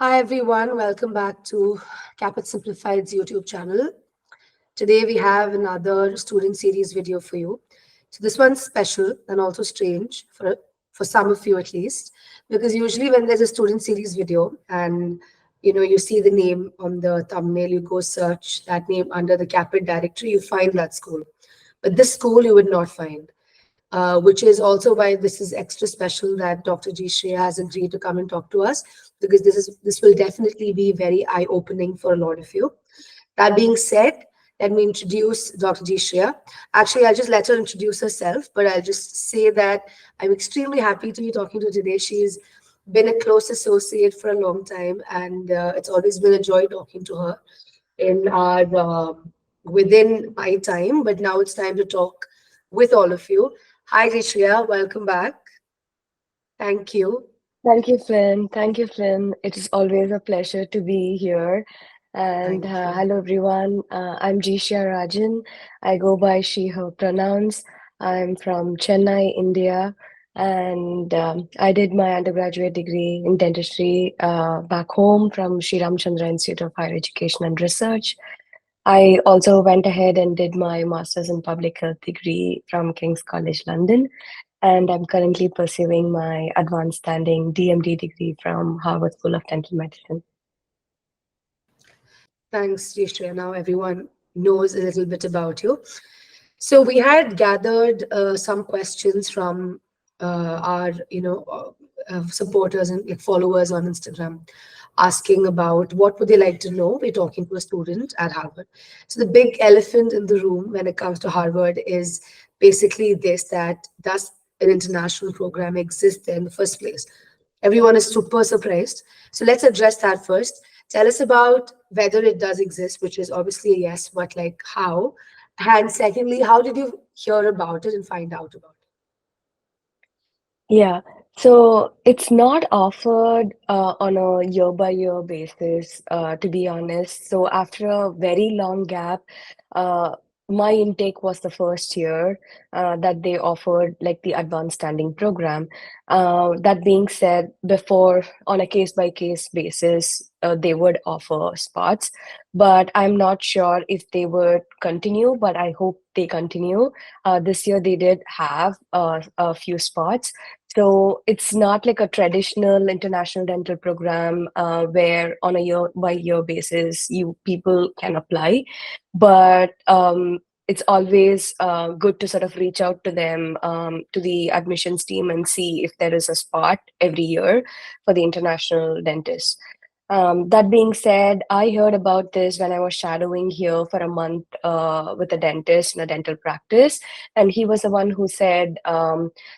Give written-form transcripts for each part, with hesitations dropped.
Hi everyone, welcome back to Caapid Simplified's YouTube channel. Today we have another student series video for you. So this one's special and also strange for some of you at least, because usually when there's a student series video and you see the name on the thumbnail, you go search that name under the Caapid directory, you find that school. But this school you would not find. Which is also why this is extra special that Dr. Jeeshriya has agreed to come and talk to us, because this will definitely be very eye-opening for a lot of you. That being said, let me introduce Dr. Jeeshriya. Actually, I'll just let her introduce herself, but I'll just say that I'm extremely happy to be talking to her today. She's been a close associate for a long time, and it's always been a joy talking to her in our within my time. But now it's time to talk with all of you. Hi, Jeeshriya. Welcome back. Thank you. Thank you, Flynn. Thank you, Flynn. It is always a pleasure to be here. And Thank you. hello, everyone. I'm Jeeshriya Rajan. I go by she, her pronouns. I'm from Chennai, India. And I did my undergraduate degree in dentistry back home from Sri Ramchandra Institute of Higher Education and Research. I also went ahead and did my master's in public health degree from King's College London, and I'm currently pursuing my advanced standing DMD degree from Harvard School of Dental Medicine. Thanks, Jeeshriya. Now everyone knows a little bit about you. So we had gathered some questions from our, supporters and like followers on Instagram, asking about what would they like to know. We're talking to a student at Harvard. So the big elephant in the room when it comes to Harvard is basically this: that does an international program exist there in the first place? Everyone is super surprised. So let's address that first. Tell us about whether it does exist, which is obviously a yes, but like how? And secondly, how did you hear about it and find out about it? Yeah, so it's not offered on a year by year basis, to be honest. So after a very long gap, uh, my intake was the first year that they offered like the advanced standing program. That being said, before on a case by case basis, they would offer spots, but I'm not sure if they would continue, but I hope they continue. This year they did have a few spots. So it's not like a traditional international dental program where on a year by year basis you people can apply, but it's always good to sort of reach out to them, to the admissions team, and see if there is a spot every year for the international dentist. That being said, I heard about this when I was shadowing here for a month with a dentist in a dental practice. And he was the one who said,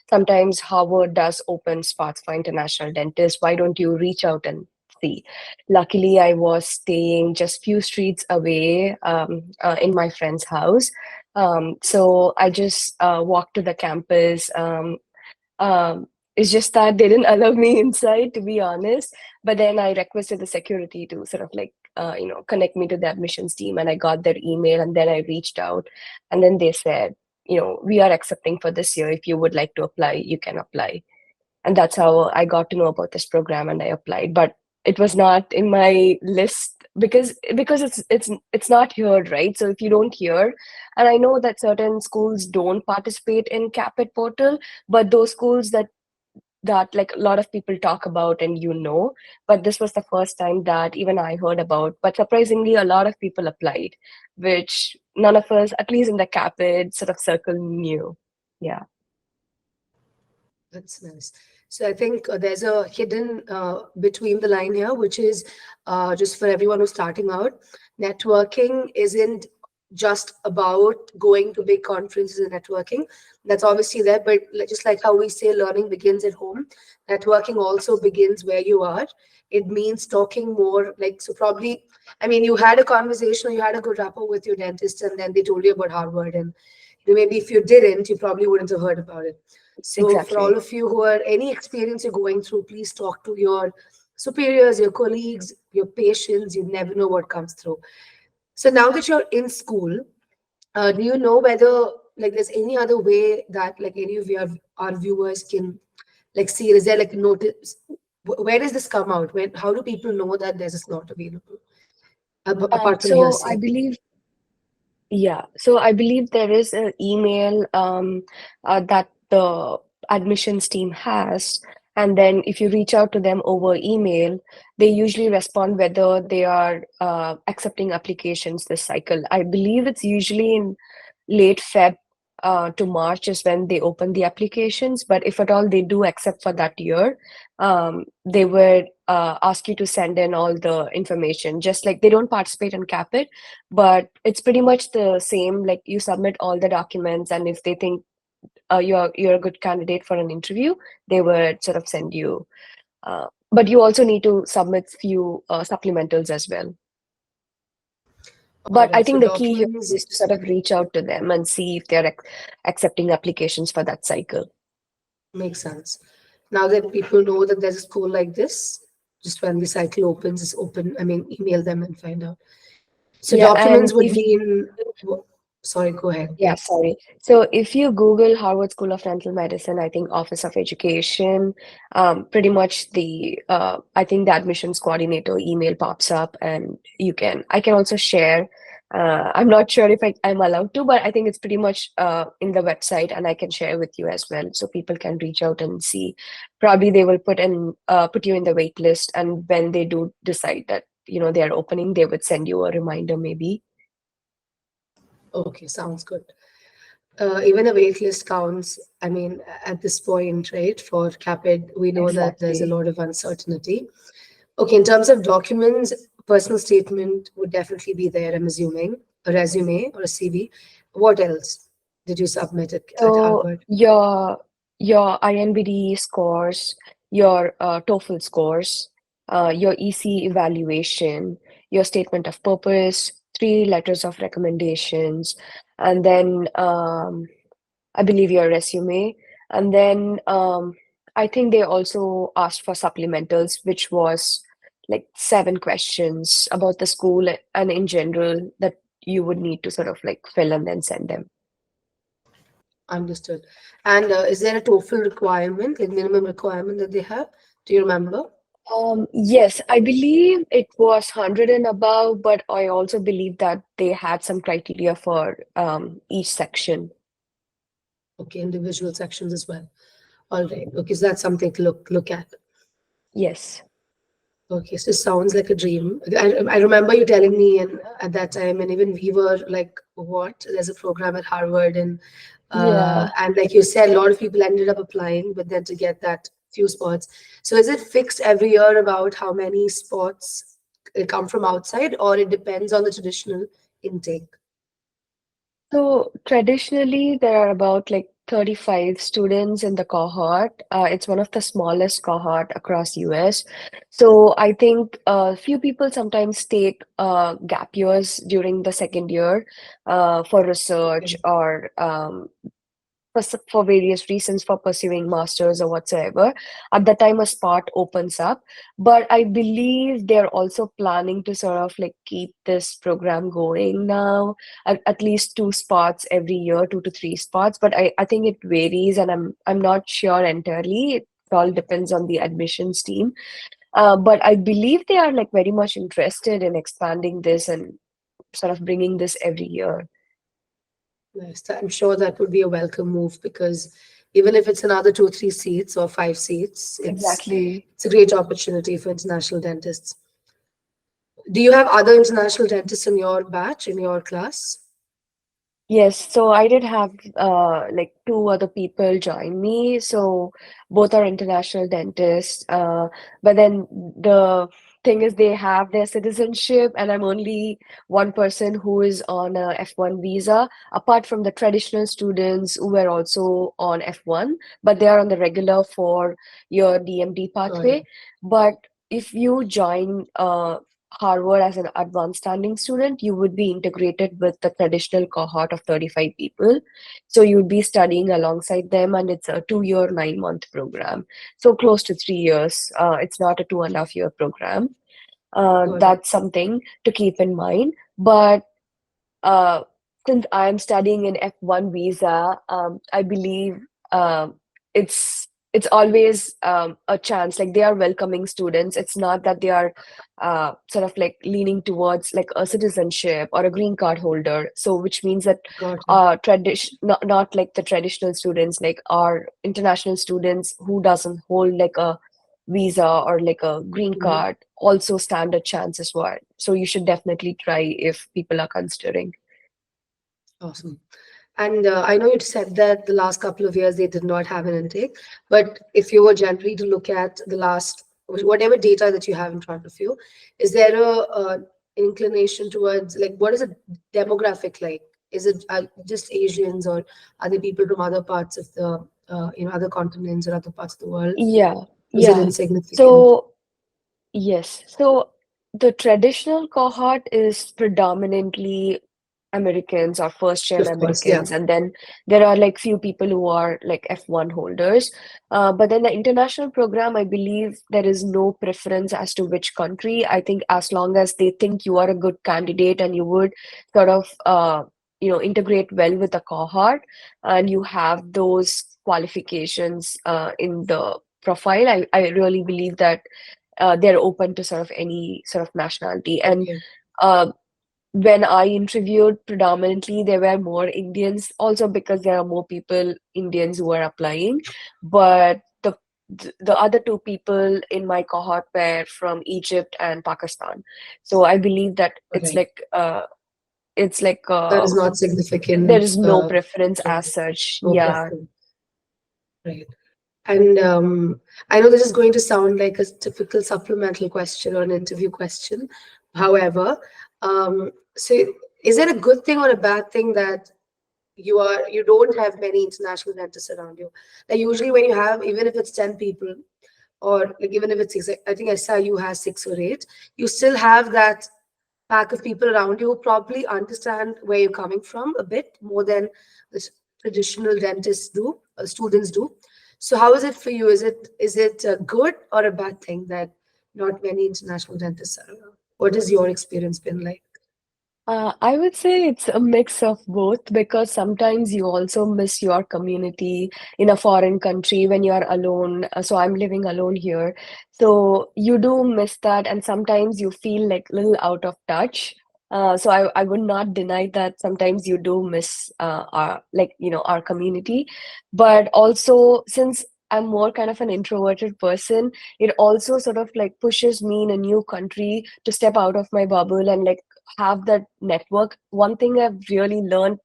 sometimes Harvard does open spots for international dentists. Why don't you reach out and see? Luckily, I was staying just few streets away in my friend's house. So I just walked to the campus. Um, it's just that they didn't allow me inside, to be honest. But then I requested the security to sort of like, connect me to the admissions team, and I got their email, and then I reached out, and then they said, we are accepting for this year. If you would like to apply, you can apply. And that's how I got to know about this program, and I applied. But it was not in my list because it's not heard, right? So if you don't hear, and I know that certain schools don't participate in CAPIT portal, but those schools that like a lot of people talk about, and but this was the first time that even I heard about. But surprisingly, a lot of people applied, which none of us, at least in the CAPIT sort of circle, knew. Yeah. That's nice. So I think there's a hidden between the line here, which is just for everyone who's starting out. Networking isn't just about going to big conferences and networking. That's obviously there, but just like how we say learning begins at home, networking also begins where you are. It means talking more, like, so probably, I mean, you had a conversation or you had a good rapport with your dentist, and then they told you about Harvard, and maybe if you didn't, you probably wouldn't have heard about it. So for all Exactly. of you who are any experience you're going through, please talk to your superiors, your colleagues, your patients. You never know what comes through. So now that you're in school, do you know whether like there's any other way that like any of your our viewers can like see? Is there like notice? Where does this come out? How do people know that there's a slot available? Um, Apart from so I hearsay. believe Yeah, so I believe there is an email that the admissions team has, and then if you reach out to them over email, they usually respond whether they are accepting applications this cycle. I believe it's usually in late Feb to March is when they open the applications, but if at all they do accept for that year, they would ask you to send in all the information, just like they don't participate in CAPIT, but it's pretty much the same. Like you submit all the documents, and if they think you're a good candidate for an interview, they would sort of send you. But you also need to submit few supplementals as well. All But I right. So think the key here documents is to sort of reach out to them and see if they're accepting applications for that cycle. make sense. Now that people know that there's a school like this, just when the cycle opens, it's open. I mean, email them and find out. So Yeah, documents and would if be in. Sorry, go ahead. Yeah, sorry. So if you Google Harvard School of Dental Medicine, I think Office of Education, pretty much I think the admissions coordinator email pops up, and I can also share. I'm not sure if I'm allowed to, but I think it's pretty much in the website, and I can share with you as well, so people can reach out and see. Probably they will put you in the wait list, and when they do decide that, they are opening, they would send you a reminder maybe. Okay, sounds good. Even a wait list counts. I mean, at this point, right, for CAPID, we know that there's a Exactly. lot of uncertainty. Okay, in terms of documents, personal statement would definitely be there, I'm assuming, a resume or a CV. What else did you submit at So Harvard? your INBD scores, your TOEFL scores, your EC evaluation, your statement of purpose, three letters of recommendations, and then I believe your resume, and then I think they also asked for supplementals, which was like 7 questions about the school and in general that you would need to sort of like fill and then send them. Understood. And is there a TOEFL requirement, like minimum requirement that they have? Do you remember? Yes, I believe it was 100 and above, but I also believe that they had some criteria for each section. Okay, individual sections as well. All right. Okay, so that's something to look at. Yes. Okay, so it sounds like a dream. I remember you telling me, and at that time, and even we were like, "What? There's a program at Harvard," Yeah. and like you said, a lot of people ended up applying, but then to get that few spots. So is it fixed every year about how many spots come from outside, or it depends on the traditional intake? So traditionally, there are about like 35 students in the cohort. It's one of the smallest cohort across US. So I think a few people sometimes take gap years during the second year for research Okay, or for various reasons for pursuing masters or whatsoever. At the time a spot opens up, but I believe they're also planning to sort of like keep this program going now, at least 2 spots every year, 2 to 3 spots, but I think it varies, and I'm not sure entirely. It all depends on the admissions team, but I believe they are like very much interested in expanding this and sort of bringing this every year. nice. I'm sure that would be a welcome move because even if it's another two, three seats or five seats, Exactly. it's a great opportunity for international dentists. Do you have other international dentists in your batch, in your class? Yes, so I did have like two other people join me. So both are international dentists. But then the thing is they have their citizenship, and I'm only one person who is on a F1 visa, apart from the traditional students who were also on F1, but they are on the regular 4-year DMD Got it. pathway. But if you join Harvard as an advanced standing student, you would be integrated with the traditional cohort of 35 people. So you'd be studying alongside them, and it's a 2-year, 9-month program. So close to 3 years. It's not a 2.5-year program. Got it. That's something to keep in mind. But uh, since I'm studying in F1 visa, I believe um, it's it's always a chance, like they are welcoming students. It's not that they are sort of like leaning towards like a citizenship or a green card holder. So which means that Got it. not like the traditional students, like our international students who doesn't hold like a visa or like a green Mhm. card also stand a chance as well. So you should definitely try if people are considering. Awesome. And I know you said that the last couple of years they did not have an intake, but if you were generally to look at the last, whatever data that you have in front of you, is there a inclination towards, like, what is a demographic like? Is it just Asians, or are there people from other parts of the, other continents or other parts of the world? Yeah, Is it yeah. insignificant? So yes. So the traditional cohort is predominantly Americans or first-gen Of course, yeah. Americans, and then there are like few people who are like F1 holders. But then the international program, I believe there is no preference as to which country. I think as long as they think you are a good candidate and you would sort of integrate well with the cohort and you have those qualifications in the profile, I really believe that they're open to sort of any sort of nationality. And Okay. uh, when I interviewed, predominantly there were more Indians, also because there are more people, Indians, who are applying. But the other two people in my cohort were from Egypt and Pakistan. So I believe that All right. it's like That is not there significant. is no preference as Okay. such. No Yeah. preference. Right. And I know this is going to sound like a typical supplemental question or an interview question. However, so is it a good thing or a bad thing that you don't have many international dentists around you? Like usually when you have, even if it's 10 people, or like even if it's I think SIU has 6 or 8, you still have that pack of people around you who probably understand where you're coming from a bit more than the traditional dentists do, students do. So how is it for you? Is it a good or a bad thing that not many international dentists are around? What has your experience been like? I would say it's a mix of both because sometimes you also miss your community in a foreign country when you are alone. So I'm living alone here. So you do miss that, and sometimes you feel like a little out of touch. So I would not deny that sometimes you do miss our community. But also, since I'm more kind of an introverted person, it also sort of like pushes me in a new country to step out of my bubble and like have that network. One thing I've really learned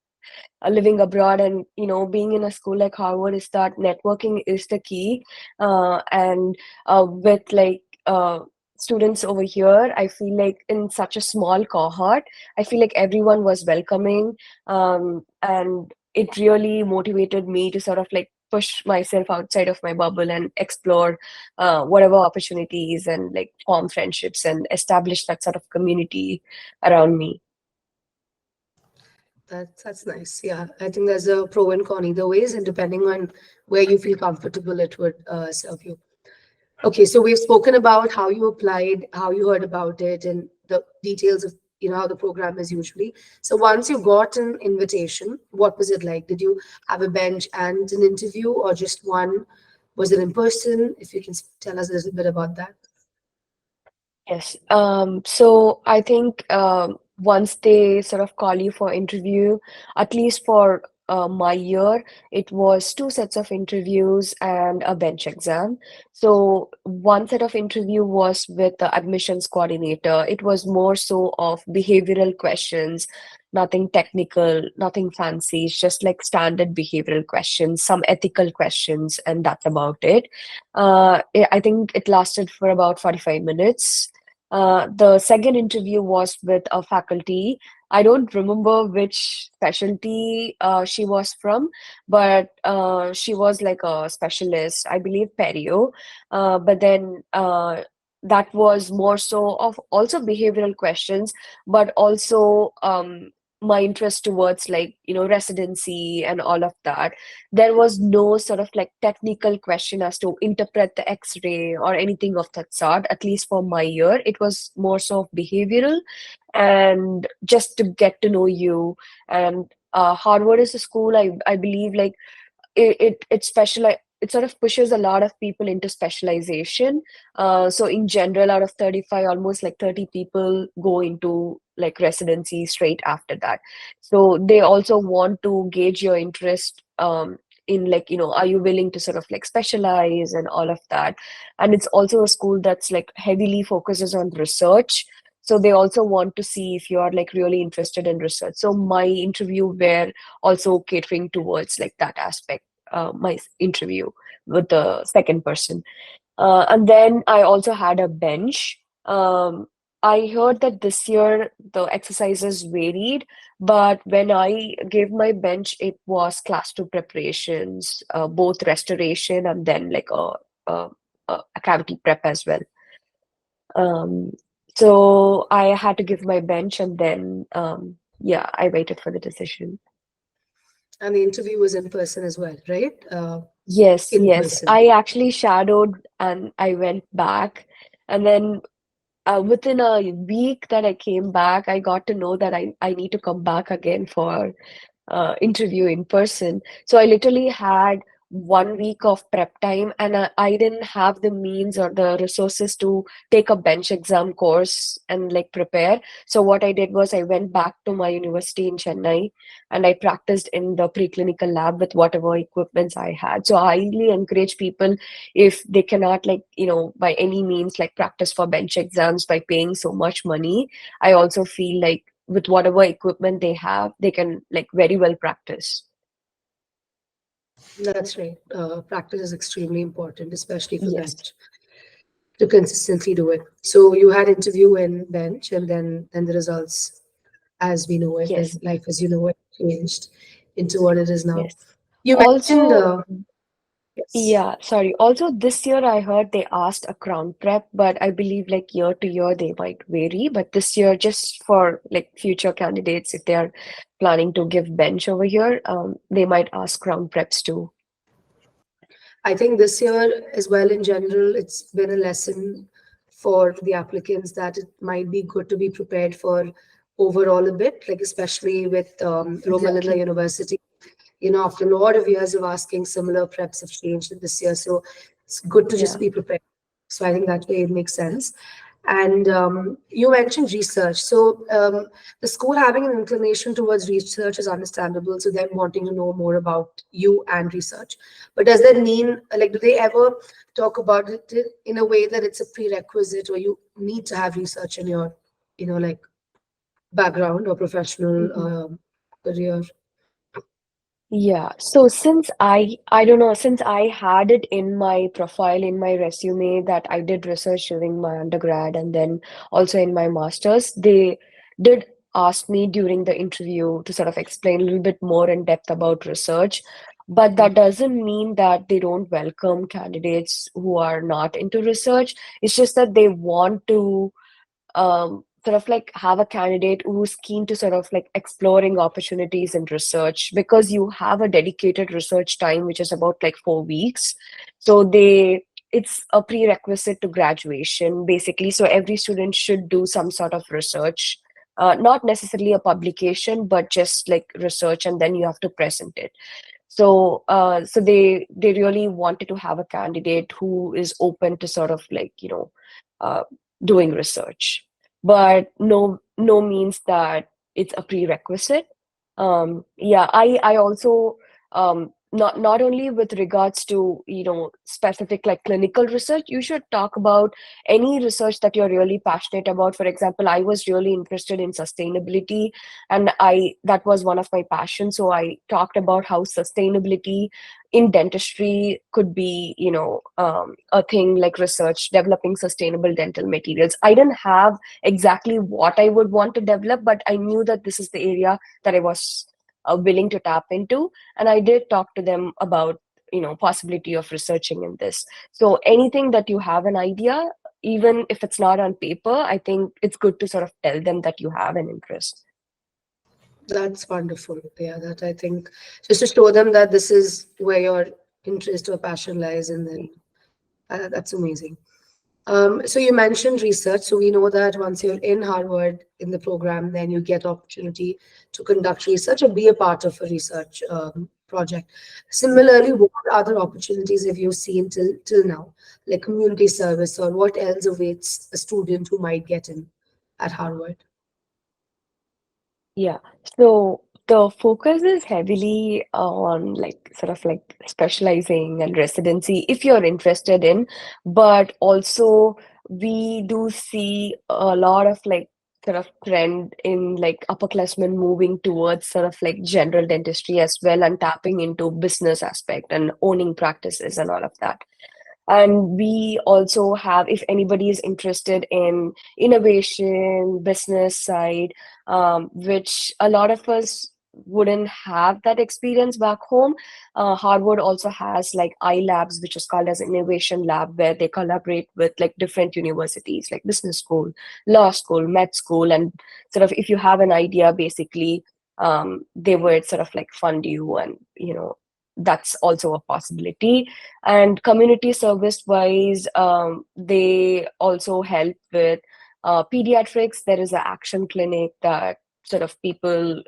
living abroad and being in a school like Harvard is that networking is the key. And with like students over here, I feel like in such a small cohort, I feel like everyone was welcoming, and it really motivated me to sort of like push myself outside of my bubble and explore whatever opportunities and like form friendships and establish that sort of community around me. That's nice. Yeah, I think there's a pro and con either ways, and depending on where you feel comfortable, it would serve you. Okay, so we've spoken about how you applied, how you heard about it, and the details of how the program is usually. So once you got an invitation, what was it like? Did you have a bench and an interview, or just one? Was it in person? If you can tell us a little bit about that. Yes. So I think once they sort of call you for interview, at least for my year, it was two sets of interviews and a bench exam. So one set of interview was with the admissions coordinator. It was more so of behavioral questions, nothing technical, nothing fancy. It's just like standard behavioral questions, some ethical questions, and that's about it. I think it lasted for about 45 minutes. The second interview was with a faculty. I don't remember which specialty she was from, but she was like a specialist, I believe perio. But then that was more so of also behavioral questions, but also my interest towards like residency and all of that. There was no sort of like technical question as to interpret the x-ray or anything of that sort, at least for my year. It was more so of behavioral and just to get to know you. And Harvard is a school, I believe, like it specializes. it sort of pushes a lot of people into specialization. So in general, out of 35, almost like 30 people go into like residency straight after that. So they also want to gauge your interest in like, are you willing to sort of like specialize and all of that. And it's also a school that's like heavily focuses on research. So they also want to see if you are like really interested in research. So my interview were also catering towards like that aspect, my interview with the second person. And then I also had a bench. I heard that this year the exercises varied, but when I gave my bench, it was class two preparations, both restoration and then like a cavity prep as well. Um, so I had to give my bench, and then yeah, I waited for the decision. And the interview was in person as well, right? Yes, In yes. person. I actually shadowed and I went back. And then within a week that I came back, I got to know that I need to come back again for interview in person. So I literally had 1 week of prep time, and I didn't have the means or the resources to take a bench exam course and like prepare. So what I did was I went back to my university in Chennai and I practiced in the preclinical lab with whatever equipments I had. So I highly encourage people, if they cannot like, by any means like practice for bench exams by paying so much money, I also feel like with whatever equipment they have, they can like very well practice. That's right. Practice is extremely important, especially for Yes, bench, to consistently do it. So you had interview in bench, and then the results, as we know it, yes, as life as you know it, changed into what it is now. yes. You mentioned, Also, yes. yeah, sorry. Also, this year I heard they asked a crown prep, but I believe like year to year they might vary. But this year, just for like future candidates, if they are planning to give bench over here, they might ask crown preps too. I think this year as well, in general, it's been a lesson for the applicants that it might be good to be prepared for overall a bit, like especially with Romalina Exactly. University. After a lot of years of asking, similar preps have changed this year. So it's good to just Yeah. be prepared. So I think that way it makes sense. And you mentioned research. So the school having an inclination towards research is understandable. So them wanting to know more about you and research. But does that mean, like, do they ever talk about it in a way that it's a prerequisite, or you need to have research in your, like background or professional Mhm. career? Yeah, so since I don't know, since I had it in my profile, in my resume that I did research during my undergrad and then also in my master's, they did ask me during the interview to sort of explain a little bit more in depth about research. But that doesn't mean that they don't welcome candidates who are not into research. It's just that they want to sort of like have a candidate who's keen to sort of like exploring opportunities in research, because you have a dedicated research time which is about like 4 weeks. So it's a prerequisite to graduation basically. So every student should do some sort of research, not necessarily a publication but just like research, and then you have to present it. So they really wanted to have a candidate who is open to sort of like, uh, doing research, but no means that it's a prerequisite. Yeah, I also not only with regards to, specific like clinical research, you should talk about any research that you're really passionate about. For example, I was really interested in sustainability, and I that was one of my passions. So I talked about how sustainability in dentistry could be, a thing like research, developing sustainable dental materials. I didn't have exactly what I would want to develop, but I knew that this is the area that I was willing to tap into, and I did talk to them about, possibility of researching in this. So anything that you have an idea, even if it's not on paper, I think it's good to sort of tell them that you have an interest. That's wonderful. Yeah, that I think just to show them that this is where your interest or passion lies, and then that's amazing. So you mentioned research. So we know that once you're in Harvard in the program, then you get opportunity to conduct research or be a part of a research. project. Similarly, what other opportunities have you seen till now, like community service, or what else awaits a student who might get in at Harvard? Yeah. So the focus is heavily on like sort of like specializing and residency if you're interested in, but also we do see a lot of like sort of trend in like upperclassmen moving towards sort of like general dentistry as well and tapping into business aspect and owning practices and all of that. And we also have, if anybody is interested in innovation, business side, which a lot of us wouldn't have that experience back home. Harvard also has like iLabs, which is called as innovation lab, where they collaborate with like different universities, like business school, law school, med school, and sort of if you have an idea, basically, they would sort of like fund you, and that's also a possibility. And community service wise, they also help with pediatrics. There is an action clinic that sort of people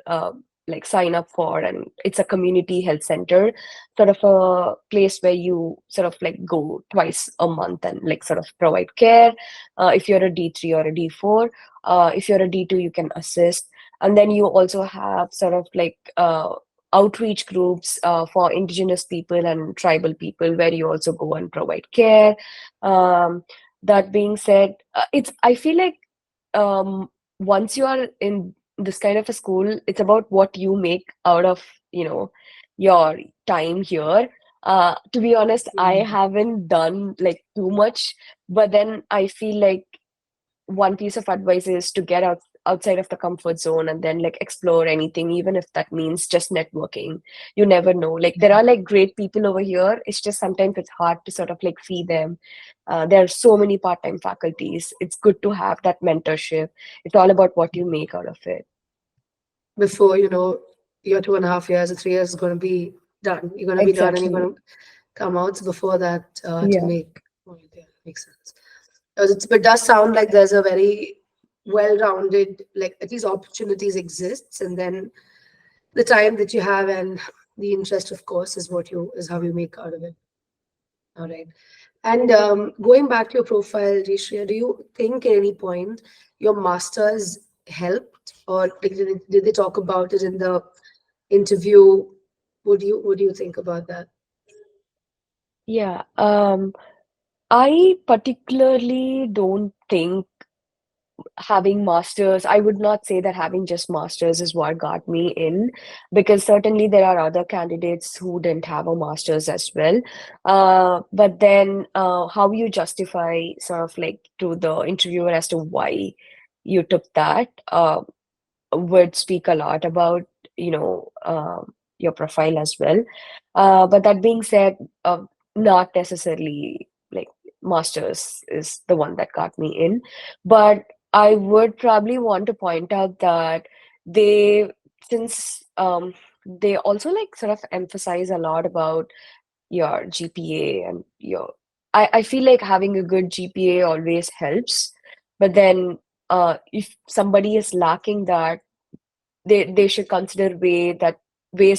like sign up for, and it's a community health center, sort of a place where you sort of like go twice a month and like sort of provide care. If you're a D3 or a D4, if you're a D2, you can assist. And then you also have sort of like outreach groups for indigenous people and tribal people, where you also go and provide care. Um, that being said, I feel like um, once you are in this kind of a school, it's about what you make out of, you know, your time here. To be honest, I Mhm. haven't done like too much, but then I feel like one piece of advice is to get outside of the comfort zone and then like explore anything, even if that means just networking. You never know, like there are like great people over here, it's just sometimes it's hard to sort of like see them. There are so many part-time faculties, it's good to have that mentorship. It's all about what you make out of it. Before your 2.5 years or 3 years is going to be done. You're going to be done, and you're Exactly. going to come out. So before that, to Yeah. make point, yeah, makes sense. But it does sound like there's a very well-rounded, like at least opportunities exists, and then the time that you have and the interest, of course, is how you make out of it. All right. And going back to your profile, Jeeshriya, do you think at any point your masters helped, or like, did they talk about it in the interview? What do you think about that? Yeah. I particularly don't think having masters, I would not say that having just masters is what got me in, because certainly there are other candidates who didn't have a masters as well. But then how you justify sort of like to the interviewer as to why you took that would speak a lot about, your profile as well. But that being said, not necessarily like masters is the one that got me in. But I would probably want to point out that they, since they also like sort of emphasize a lot about your GPA and your, I feel like having a good GPA always helps. But then if somebody is lacking that, they should consider ways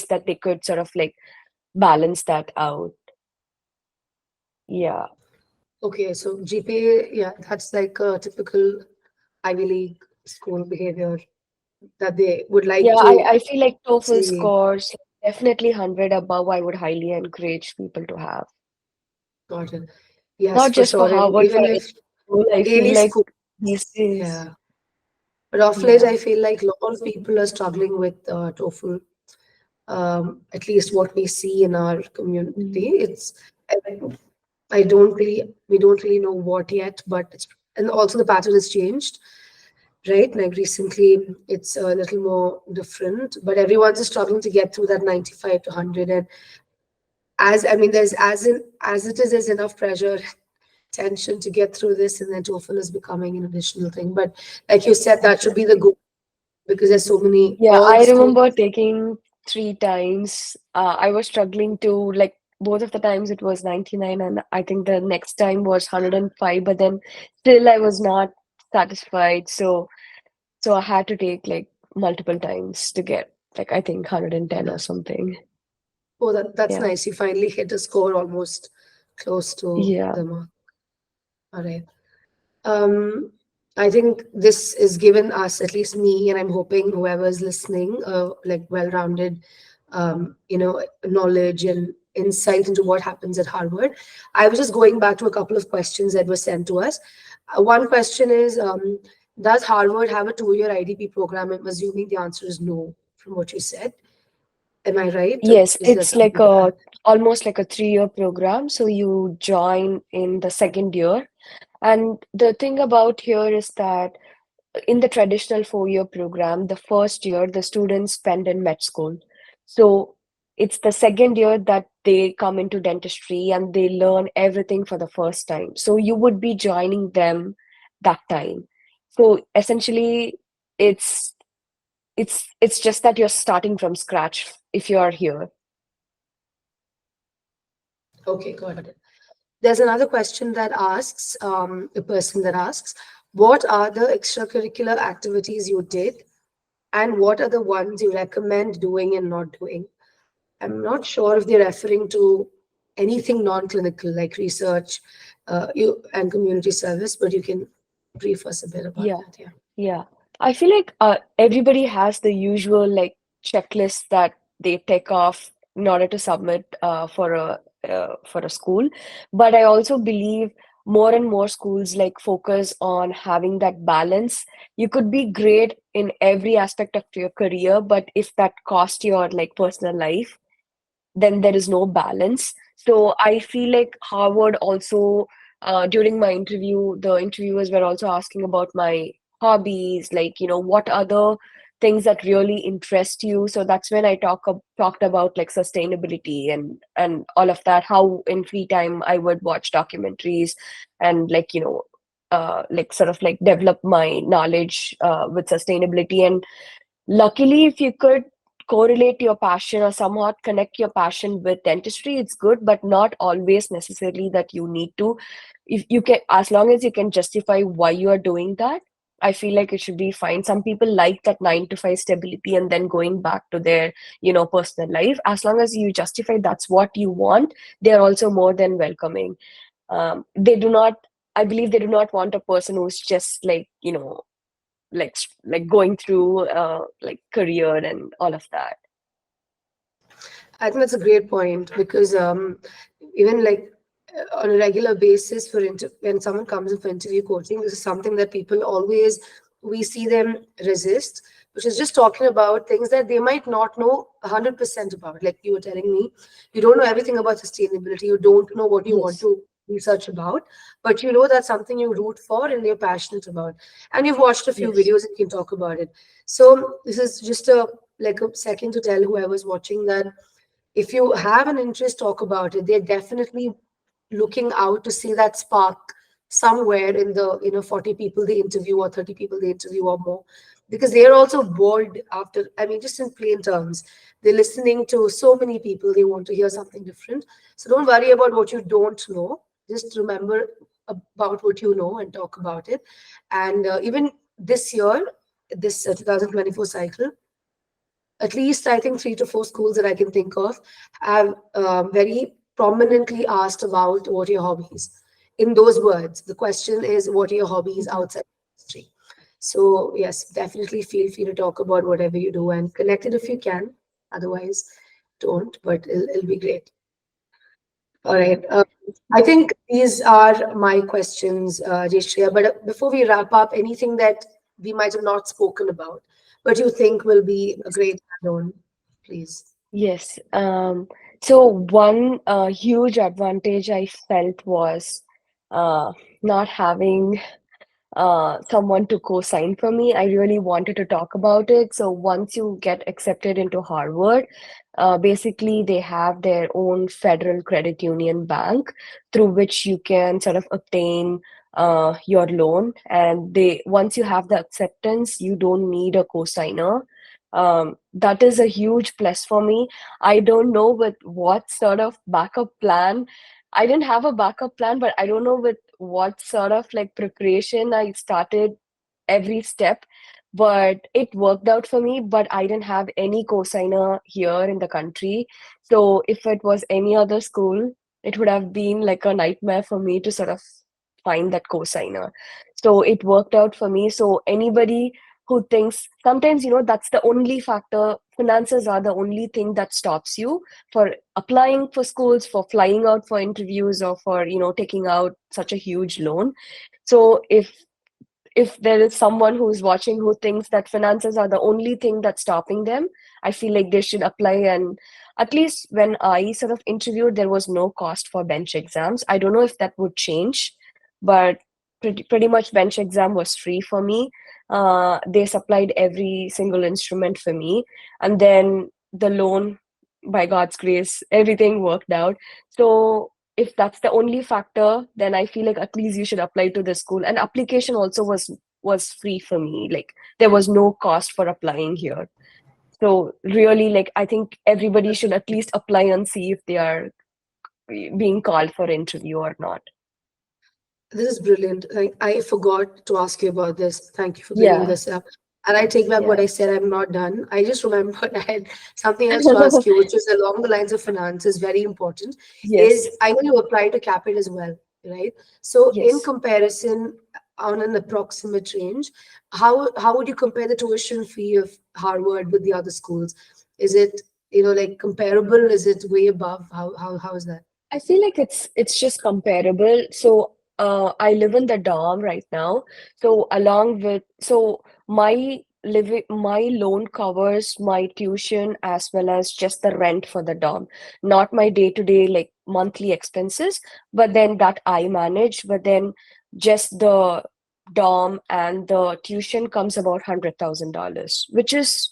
that they could sort of like balance that out. Yeah. Okay, so GPA, yeah, that's like a typical Ivy League school behavior that they would like Yeah, to I feel like TOEFL see. scores definitely 100 above, I would highly encourage people to have. Got it. Yes, Not for just for sure. And Harvard, for even any if school, I feel any like school, these days. yeah. But of late, Yeah. I feel like a lot of people are struggling with TOEFL. At least what we see in our community, Mm. I I don't really, we don't really know what yet, but and also the pattern has changed, right? Like recently, it's a little more different, but everyone's just struggling to get through that 95 to 100. And as I mean, as it is, there's enough pressure, tension to get through this, and then TOEFL is becoming an additional thing. But like you said, that should be the Exactly. goal, because there's so many, Yeah, all the I students. remember taking 3 times. I was struggling to like both of the times it was 99, and I think the next time was 105, but then still I was not satisfied. So I had to take like multiple times to get like I think 110 or something. Oh, that's Yeah. nice. You finally hit a score almost close to Yeah. the mark. All right. Um, I think this is given us, at least me, and I'm hoping whoever's listening, like well-rounded, knowledge and insight into what happens at Harvard. I was just going back to a couple of questions that were sent to us. One question is, does Harvard have a two-year IDP program? I'm assuming the answer is no, from what you said. Am I right, or Yes, is there it's like something to add? a almost like a 3-year program. So you join in the second year. And the thing about here is that in the traditional 4-year program, the first year the students spend in med school. So it's the second year that they come into dentistry and they learn everything for the first time. So you would be joining them that time. So essentially, it's it's just that you're starting from scratch if you are here. Okay, got it. There's another question that asks, a person that asks, what are the extracurricular activities you did and what are the ones you recommend doing and not doing? I'm not sure if they're referring to anything non-clinical like research and community service, but you can brief us a bit about Yeah. that. Yeah. Yeah, I feel like everybody has the usual like checklist that they take off in order to submit for a school. But I also believe more and more schools like focus on having that balance. You could be great in every aspect of your career, but if that cost your like personal life, then there is no balance. So I feel like Harvard also, during my interview, the interviewers were also asking about my hobbies, like, what other things that really interest you. So that's when I talked about like sustainability and all of that, how in free time I would watch documentaries and like, like sort of like develop my knowledge with sustainability. And luckily, if you could correlate your passion or somewhat connect your passion with dentistry, it's good, but not always necessarily that you need to. If you can, as long as you can justify why you are doing that, I feel like it should be fine. Some people like that 9 to 5 stability and then going back to their, personal life. As long as you justify that's what you want, they're also more than welcoming. They do not, I believe they do not want a person who's just like, like going through like career and all of that. I think that's a great point because even like on a regular basis when someone comes in for interview coaching, this is something that people always we see them resist, which is just talking about things that they might not know 100% about. Like you were telling me, you don't know everything about sustainability, you don't know what you want Yes. to research about, but you know that's something you root for and you're passionate about, and you've watched a few Yes. videos and can talk about it. So this is just a like a second to tell whoever's watching that if you have an interest, talk about it. They're definitely looking out to see that spark somewhere in the 40 people they interview or 30 people they interview or more, because they're also bored after, I mean, just in plain terms, they're listening to so many people, they want to hear something different. So don't worry about what you don't know, just remember about what you know and talk about it. And even this year, this 2024 cycle, at least I think 3 to 4 schools that I can think of have very prominently asked about what are your hobbies. In those words, the question is, what are your hobbies Mhm. outside history? So yes, definitely feel free to talk about whatever you do and connect it if you can. Otherwise, don't. But it'll be great. All right. I think these are my questions, Jeeshriya. But before we wrap up, anything that we might have not spoken about, but you think will be a great add-on, please. Yes. So one huge advantage I felt was uh, not having someone to co-sign for me. I really wanted to talk about it. So once you get accepted into Harvard, basically they have their own federal credit union bank through which you can sort of obtain your loan. And they once you have the acceptance, you don't need a co-signer. That is a huge plus for me. I don't know with what sort of backup plan. I didn't have a backup plan, but I don't know with what sort of like preparation I started every step. but it worked out for me. But I didn't have any cosigner here in the country. So if it was any other school, it would have been like a nightmare for me to sort of find that cosigner. So it worked out for me. So anybody who thinks, sometimes, that's the only factor, finances are the only thing that stops you for applying for schools, for flying out for interviews, or for, taking out such a huge loan. So if there is someone who's watching who thinks that finances are the only thing that's stopping them, I feel like they should apply. And at least when I sort of interviewed, there was no cost for bench exams. I don't know if that would change, but pretty much bench exam was free for me. They supplied every single instrument for me, and then the loan, by God's grace, everything worked out. So if that's the only factor, then I feel like at least you should apply to the school. And application also was free for me. Like there was no cost for applying here. So really, like I think everybody should at least apply and see if they are being called for interview or not. This is brilliant. I forgot to ask you about this. Thank you for bringing Yeah, this up. And I take back what yeah. I said. I'm not done. I just remembered I had something else to ask you, which is along the lines of finance, is very important. Yes, Is I know you apply to CAPID as well, right? So in yes. comparison, on an approximate range, how would you compare the tuition fee of Harvard with the other schools? Is it, like comparable? Is it way above? How is that? I feel like it's just comparable. So I live in the dorm right now. So along with my loan covers my tuition as well as just the rent for the dorm, not my day-to-day like monthly expenses, but then that I manage. But then just the dorm and the tuition comes about $100,000, which is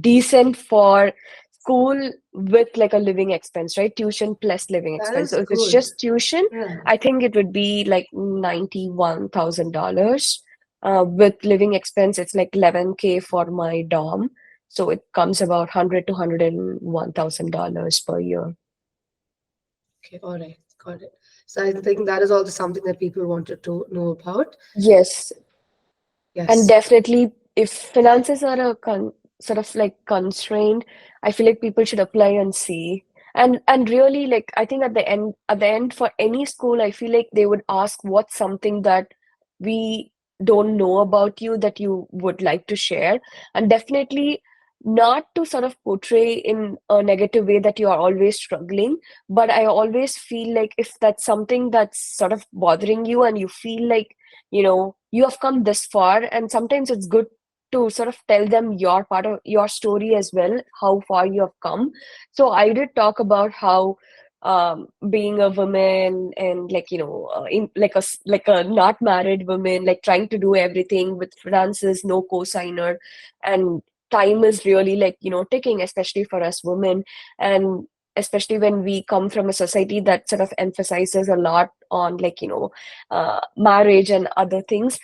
decent for school with like a living expense, right? Tuition plus living That expense. is So if it's good. just tuition, Yeah. I think it would be like $91,000. With living expense, it's like 11K for my dorm. So it comes about 100 to $101,000 per year. Okay, all right, got it. So I think that is also something that people wanted to know about. Yes, and Yes, definitely, if finances are a sort of like constraint, I feel like people should apply and see. And really, like I think at the end for any school, I feel like they would ask what's something that we don't know about you that you would like to share. And definitely not to sort of portray in a negative way that you are always struggling, but I always feel like if that's something that's sort of bothering you and you feel like you have come this far, and sometimes it's good to sort of tell them your part of your story as well, how far you have come. So I did talk about how being a woman and like like a not married woman, like trying to do everything with finances, no co-signer, and time is really like ticking, especially for us women. And especially when we come from a society that sort of emphasizes a lot on like marriage and other things.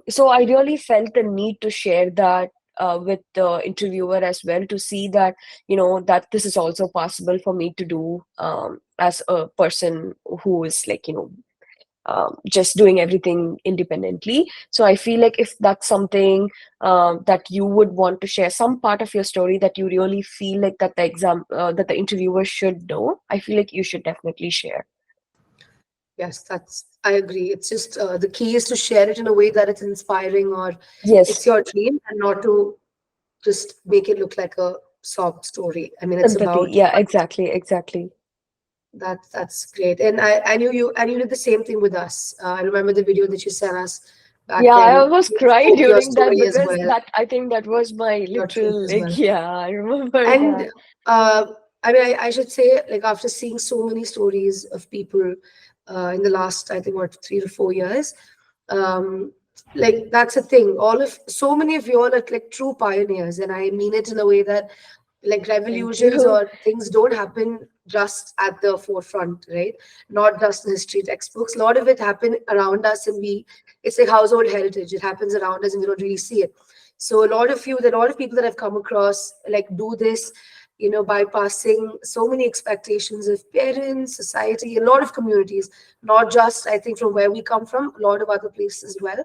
So I really felt the need to share that with the interviewer as well, to see that that this is also possible for me to do as a person who is like just doing everything independently. So I feel like if that's something that you would want to share, some part of your story that you really feel like that that the interviewer should know, I feel like you should definitely share. yes, I agree. It's just the key is to share it in a way that it's inspiring or it's Yes, your dream, and not to just make it look like a sob story. I mean, it's sympathy. about Yeah, exactly, exactly. that's great. And I knew you did the same thing with us. I remember the video that you sent us back Yeah, I then. almost You cried spoke your during that story as because well, that I think that was my your truth literal as like well. yeah, I remember And that. uh, I mean, I should say, like, after seeing so many stories of people in the last, I think, what, 3 to 4 years, um, like, that's a thing. So many of you all are like true pioneers, and I mean it in a way that, like, Thank revolutions you. or things don't happen just at the forefront, right? Not just in history textbooks. A lot of it happen around us, and it's like household heritage. It happens around us, and we don't really see it. So a lot of people that I've come across like do this, bypassing so many expectations of parents, society, a lot of communities, not just, I think, from where we come from, a lot of other places as well.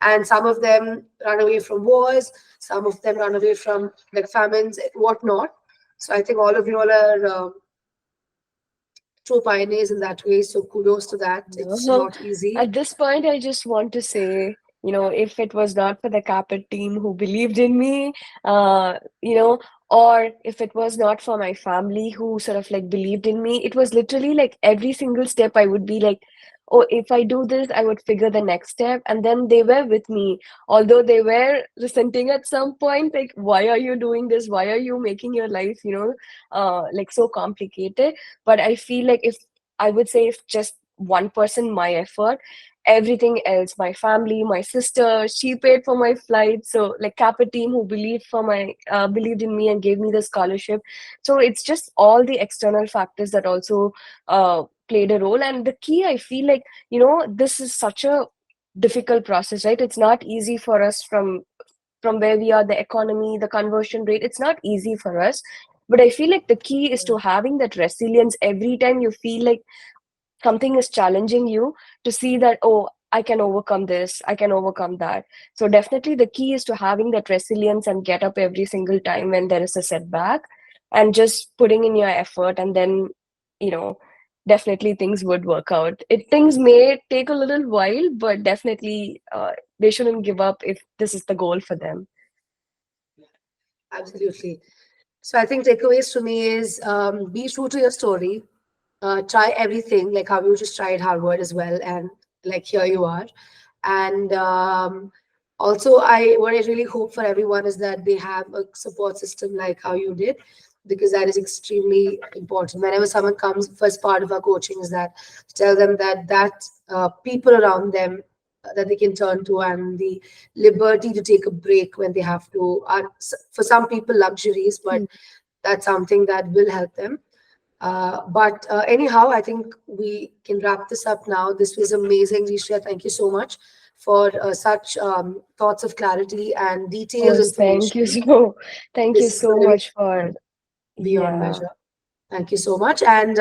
And some of them run away from wars, some of them run away from like famines, whatnot. So I think all of you all are true pioneers in that way. So kudos to that. It's No. not easy. At this point, I just want to say, if it was not for the CAAPID team who believed in me, uh, you know, or if it was not for my family who sort of like believed in me, it was literally like every single step I would be like, oh, if I do this, I would figure the next step. And then they were with me, although they were resenting at some point, like, why are you doing this? Why are you making your life, like so complicated? But I feel like if I would say if just one person, my effort, everything else, my family, my sister, she paid for my flight. So like Kappa team who believed in me and gave me the scholarship. So it's just all the external factors that also played a role. And the key, I feel like, this is such a difficult process, right? It's not easy for us from where we are, the economy, the conversion rate, it's not easy for us. But I feel like the key is to having that resilience every time you feel like something is challenging you, to see that, oh, I can overcome this, I can overcome that. So definitely the key is to having that resilience and get up every single time when there is a setback, and just putting in your effort, and then you know definitely things would work out. Things may take a little while, but definitely they shouldn't give up if this is the goal for them. Absolutely. So I think takeaways to me is be true to your story. Try everything, like how you just tried Harvard as well, and like here you are. And also, what I really hope for everyone is that they have a support system like how you did, because that is extremely important. Whenever someone comes, first part of our coaching is that to tell them that people around them that they can turn to, and the liberty to take a break when they have to are for some people luxuries, but Hmm. that's something that will help them. But anyhow, I think we can wrap this up now. This was amazing, Jeeshriya. Thank you so much for such thoughts of clarity and Of detailed course, thank you information. so thank you This is so going to be much for. beyond Yeah. measure. Thank you so much. And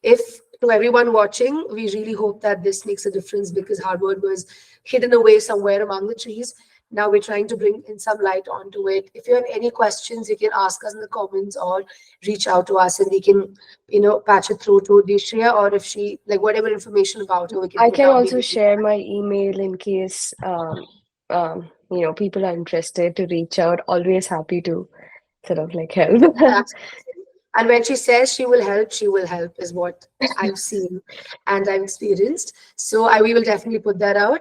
if to everyone watching, we really hope that this makes a difference, because hard work was hidden away somewhere among the trees. Now we're trying to bring in some light onto it. If you have any questions, you can ask us in the comments or reach out to us, and we can, patch it through to Dishria, or if she like whatever information about her, we can I put can down also maybe. share my email in case people are interested to reach out. Always happy to sort of like help. Absolutely. And when she says she will help, is what I've seen and I've experienced. So we will definitely put that out.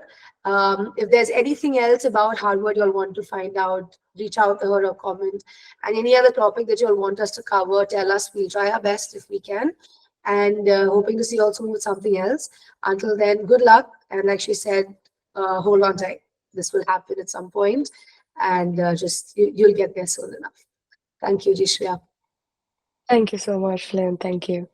If there's anything else about Harvard you'll want to find out, reach out to her or comment. And any other topic that you'll want us to cover, tell us. We'll try our best if we can. And hoping to see you all soon with something else. Until then, good luck. And like she said, hold on tight. This will happen at some point, and just you'll get there soon enough. Thank you, Jeeshriya. Thank you so much, Flynn. Thank you.